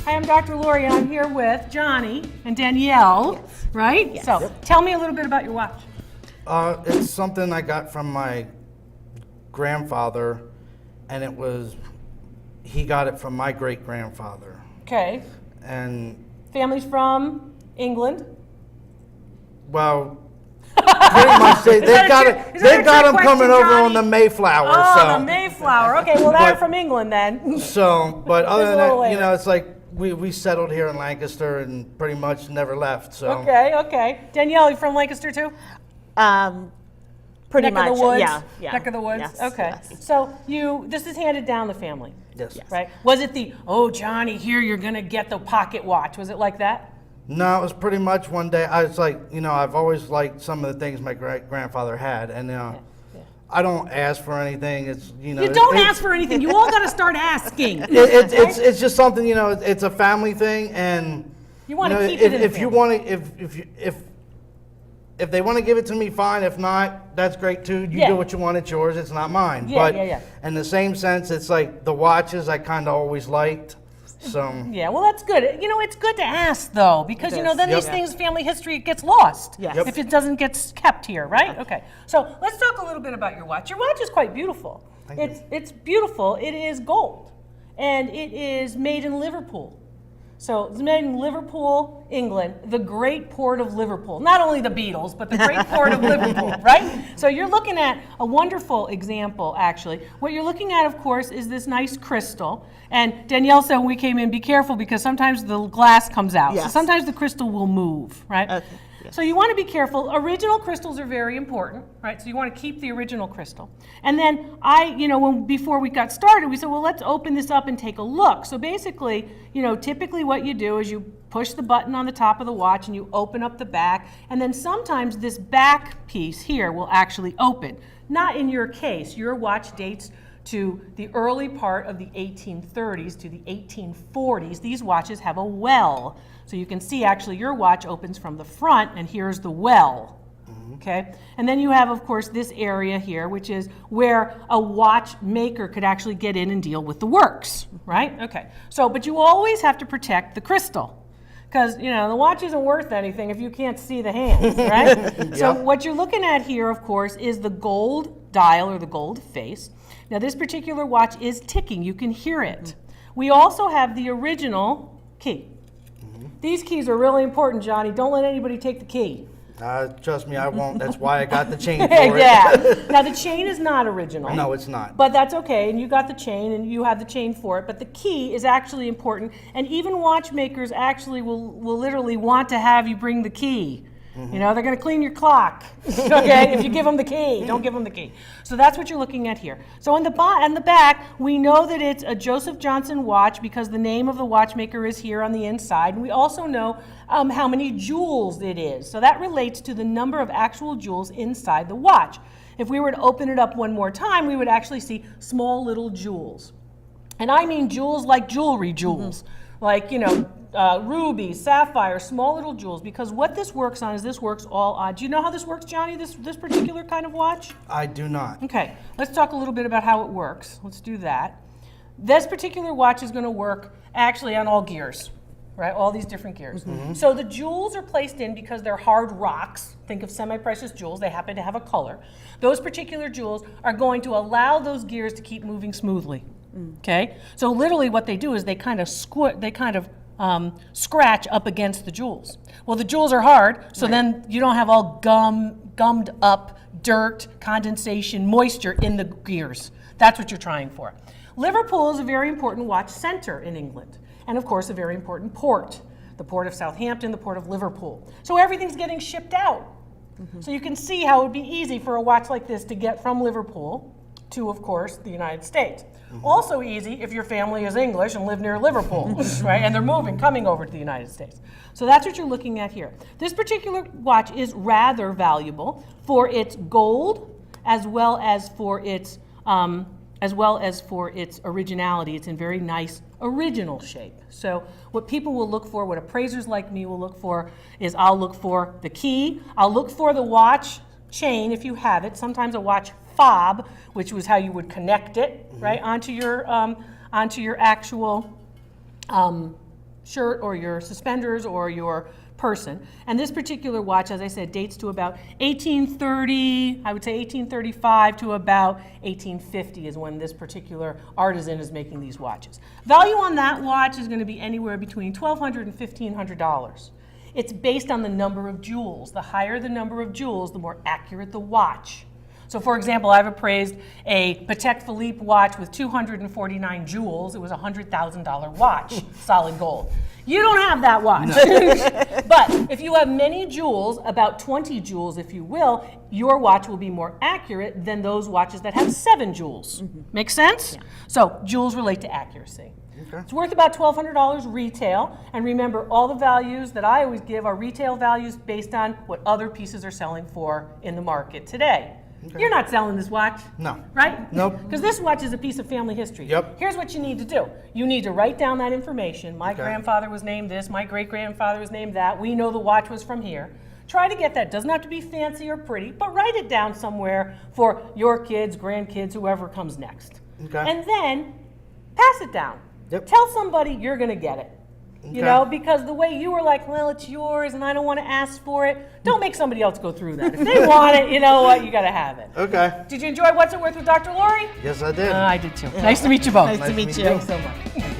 Hi, I'm Dr. Lori, and I'm here with Johnny and Danielle, Yes. right? Yes. So tell me a little bit about your watch. It's something I got from my grandfather, and he got it from my great-grandfather. Okay. And, Family's from England. well, pretty much they got him coming over on the Mayflower. Oh, so. the Mayflower. Okay, well, they're from England then. So, but other than a little that, later. it's like we settled here in Lancaster and pretty much never left. So. Okay. Danielle, you from Lancaster too? Pretty Neck much. of the woods? Yeah. Neck of the woods? Yes, Okay. yes. So this is handed down the family, Yes. right? Was it Johnny, here you're going to get the pocket watch? Was it like that? No, it was pretty much one day. I was like, I've always liked some of the things my great-grandfather had, and I don't ask for anything. It's You don't ask for anything. You all got to start asking. It's just something, it's a family thing, and You want to keep it in the if you family. want to, if they want to give it to me, fine. If not, that's great too. You Yeah. do what you want. It's yours. It's not mine. Yeah, but yeah. in the same sense, it's like the watches I kind of always liked. So Yeah, well, that's good. It's good to ask, though, because, It is. then Yep. these things, family history, it gets lost Yes. Yep. if it doesn't get kept here, right? Okay, so let's talk a little bit about your watch. Your watch is quite beautiful. Thank you. It's beautiful. It is gold, and it is made in Liverpool. So it's made in Liverpool, England, the great port of Liverpool. Not only the Beatles, but the great port of Liverpool, right? So you're looking at a wonderful example, actually. What you're looking at, of course, is this nice crystal. And Danielle said when we came in, be careful because sometimes the glass comes out. So Yes. sometimes the crystal will move, right? Okay, yes. So you want to be careful. Original crystals are very important, right? So you want to keep the original crystal. And then before we got started, we said, well, let's open this up and take a look. So basically, typically what you do is you push the button on the top of the watch and you open up the back. And then sometimes this back piece here will actually open. Not in your case. Your watch dates to the early part of the 1830s to the 1840s. These watches have a well. So you can see actually your watch opens from the front and here's the well. Okay, and then you have, of course, this area here, which is where a watchmaker could actually get in and deal with the works, right? Okay, so, but you always have to protect the crystal. Because, the watch isn't worth anything if you can't see the hands, right? So what you're looking at here, of course, is the gold dial or the gold face. Now, this particular watch is ticking. You can hear it. We also have the original key. These keys are really important, Johnny. Don't let anybody take the key. trust me, I won't. That's why I got the chain for it. Yeah. Now, the chain is not original. No, it's not. But that's okay, and you got the chain, and you have the chain for it. But the key is actually important, and even watchmakers actually will literally want to have you bring the key. They're going to clean your clock, okay, if you give them the key. Don't give them the key. So that's what you're looking at here. So on the back, we know that it's a Joseph Johnson watch because the name of the watchmaker is here on the inside. And we also know how many jewels it is. So that relates to the number of actual jewels inside the watch. If we were to open it up one more time, we would actually see small little jewels. And I mean jewels like jewelry jewels, like, rubies, sapphires, small little jewels, because what this works on is this works all on. Do you know how this works, Johnny, this particular kind of watch? I do not. Okay, let's talk a little bit about how it works. Let's do that. This particular watch is going to work actually on all gears, right? All these different gears. So the jewels are placed in because they're hard rocks. Think of semi-precious jewels. They happen to have a color. Those particular jewels are going to allow those gears to keep moving smoothly. Okay? So literally what they do is they kind of scratch up against the jewels. Well, the jewels are hard, so then you don't have all gummed up dirt, condensation, moisture in the gears. That's what you're trying for. Liverpool is a very important watch center in England, and of course a very important port. The port of Southampton, the port of Liverpool. So everything's getting shipped out. So you can see how it would be easy for a watch like this to get from Liverpool to, of course, the United States. Also easy if your family is English and live near Liverpool, right? And they're coming over to the United States. So that's what you're looking at here. This particular watch is rather valuable for its gold, as well as for its originality. It's in very nice original shape. So what people will look for, what appraisers like me will look for, is I'll look for the key, I'll look for the watch chain if you have it, sometimes a watch fob, which was how you would connect it, right, onto your actual shirt or your suspenders or your person. And this particular watch, as I said, dates to about 1830, I would say 1835 to about 1850 is when this particular artisan is making these watches. Value on that watch is going to be anywhere between $1,200 and $1,500. It's based on the number of jewels. The higher the number of jewels, the more accurate the watch. So for example, I've appraised a Patek Philippe watch with 249 jewels. It was a $100,000 watch, solid gold. You don't have that watch. No. But if you have many jewels, about 20 jewels if you will, your watch will be more accurate than those watches that have 7 jewels. Mm-hmm. Make sense? Yeah. So jewels relate to accuracy. Okay. It's worth about $1,200 retail. And remember, all the values that I always give are retail values based on what other pieces are selling for in the market today. Okay. You're not selling this watch. No. Right? Nope. Because this watch is a piece of family history. Yep. Here's what you need to do. You need to write down that information. My grandfather was named this, my great-grandfather was named that. We know the watch was from here. Try to get that. Doesn't have to be fancy or pretty, but write it down somewhere for your kids, grandkids, whoever comes next. Okay. And then pass it down. Yep. Tell somebody you're going to get it. Okay. You know, because the way you were like, well, it's yours and I don't want to ask for it, don't make somebody else go through that. If they want it, you know what, you got to have it. Okay. Did you enjoy What's It Worth with Dr. Lori? Yes, I did. I did too. Nice to meet you both. Nice to meet you. Thanks so much.